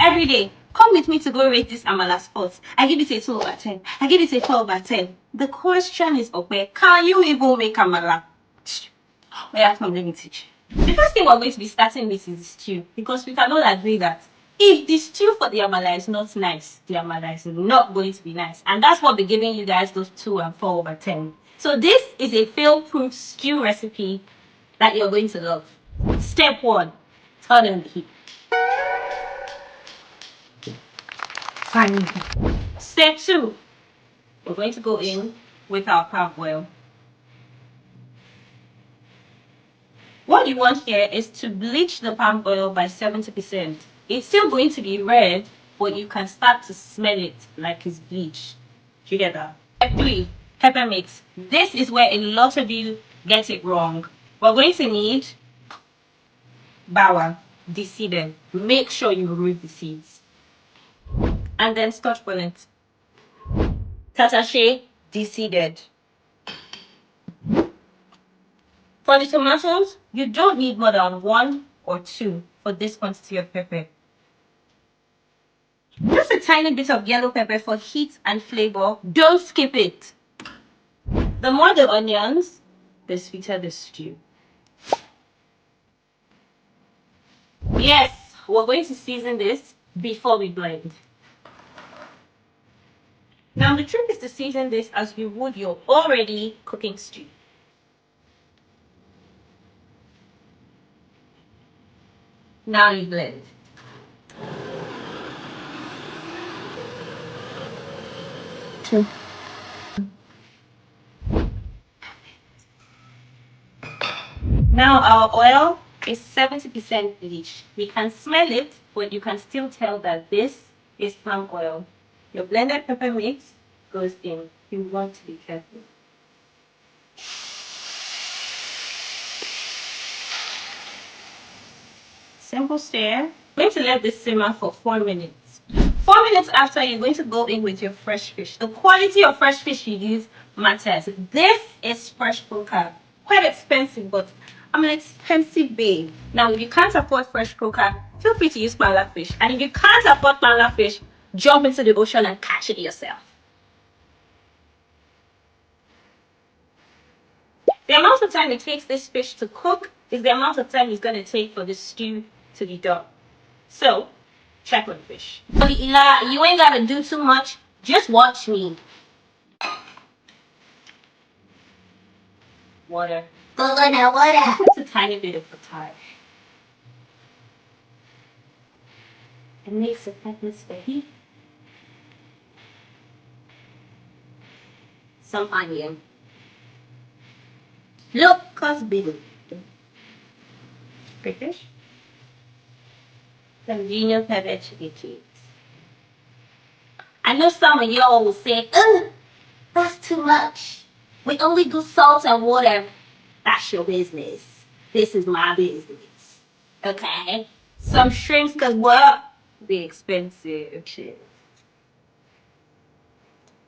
Every day. Come with me to go rate this Amala spot. I give it a 2 over 10. I give it a 4 over 10. The question is, okay, can you even make Amala? Where come, let me teach. The first thing we're going to be starting with is the stew, because we cannot agree that if the stew for the Amala is not nice, the Amala is not going to be nice. And that's what we're giving you guys those 2 and 4 over 10. So this is a fail-proof stew recipe that you're going to love. Step 1, turn on the heat. Fine. Step 2, we're going to go in with our palm oil. What you want here is to bleach the palm oil by 70%. It's still going to be red, but you can start to smell it like it's bleached. Do you get that? Step 3, pepper mix. This is where a lot of you get it wrong. We're going to need bawa, deseeded. Make sure you remove the seeds. And then scotch bonnet. Tatache, deseeded. For the tomatoes, you don't need more than 1 or 2 for this quantity of pepper. Just a tiny bit of yellow pepper for heat and flavor. Don't skip it. The more the onions, the sweeter the stew. Yes, we're going to season this before we blend. Now the trick is to season this as you would your already cooking stew. Now you blend. True. Now our oil is 70% bleach. We can smell it, but you can still tell that this is palm oil. Your blended pepper mix goes in. You want to be careful. Simple stir. We're going to let this simmer for 4 minutes. 4 minutes after, you're going to go in with your fresh fish. The quality of fresh fish you use matters. This is fresh croaker. Quite expensive, but I'm an expensive babe. Now, if you can't afford fresh croaker, feel free to use mala fish. And if you can't afford mala fish, jump into the ocean and catch it yourself. The amount of time it takes this fish to cook is the amount of time it's going to take for the stew to be done. So, check on the fish. You ain't got to do too much. Just watch me. Water. Water. Just a tiny bit of potage. It makes the thickness for heat. Some onion. Look, cause big. Fish. Some junior pepper chili cubes. I know some of y'all will say, ugh, that's too much. We only do salt and water. That's your business. This is my business. Okay? Some shrimps, cause what? Be expensive. Shit.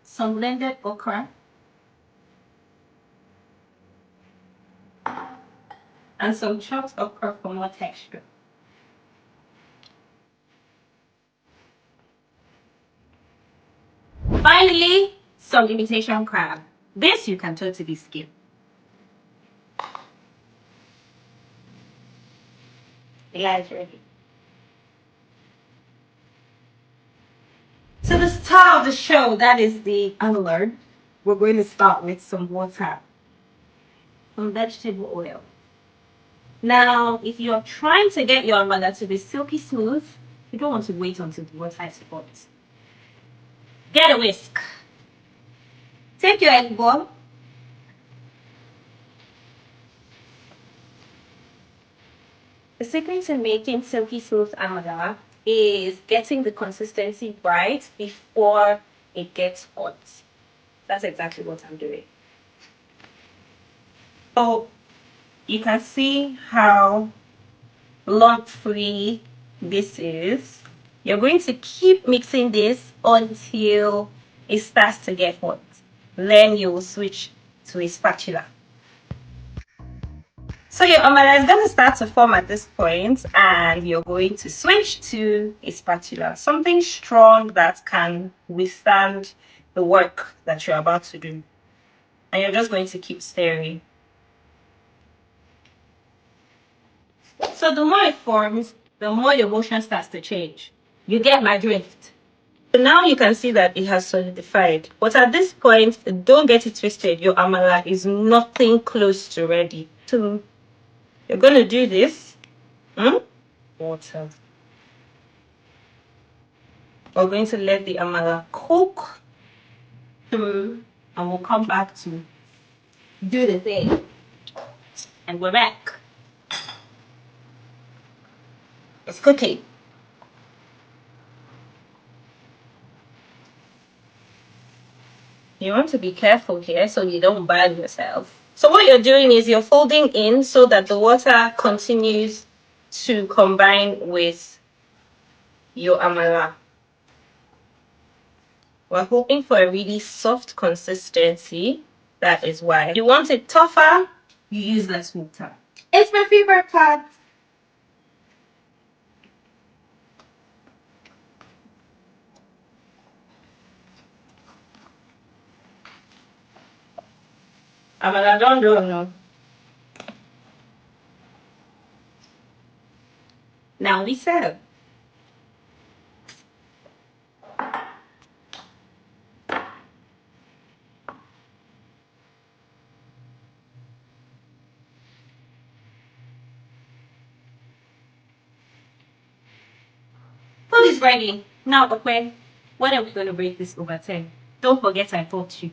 Some blended okra. And some chopped okra for more texture. Finally, some imitation crab. This you can totally skip. The guys ready? So the star of the show, that is the Amala. We're going to start with some water, some vegetable oil. Now, if you're trying to get your Amala to be silky smooth, you don't want to wait until the water is hot. Get a whisk. Take your egg ball. The secret in making silky smooth Amala is getting the consistency right before it gets hot. That's exactly what I'm doing. So you can see how lump-free this is. You're going to keep mixing this until it starts to get hot. Then you will switch to a spatula. So your amala is going to start to form at this point, and you're going to switch to a spatula, something strong that can withstand the work that you're about to do. And you're just going to keep stirring. So the more it forms, the more your motion starts to change. You get my drift. So now you can see that it has solidified. But at this point, don't get it twisted. Your amala is nothing close to ready. So you're going to do this. Water. We're going to let the amala cook through, and we'll come back to do the thing. And we're back. It's cooking. You want to be careful here so you don't burn yourself. So what you're doing is you're folding in so that the water continues to combine with your amala. We're hoping for a really soft consistency. That is why. You want it tougher, you use less water. It's my favorite part. Amala, don't do no. Now we serve. Food is ready. Now, okay, when are we going to break this over 10? Don't forget I taught you.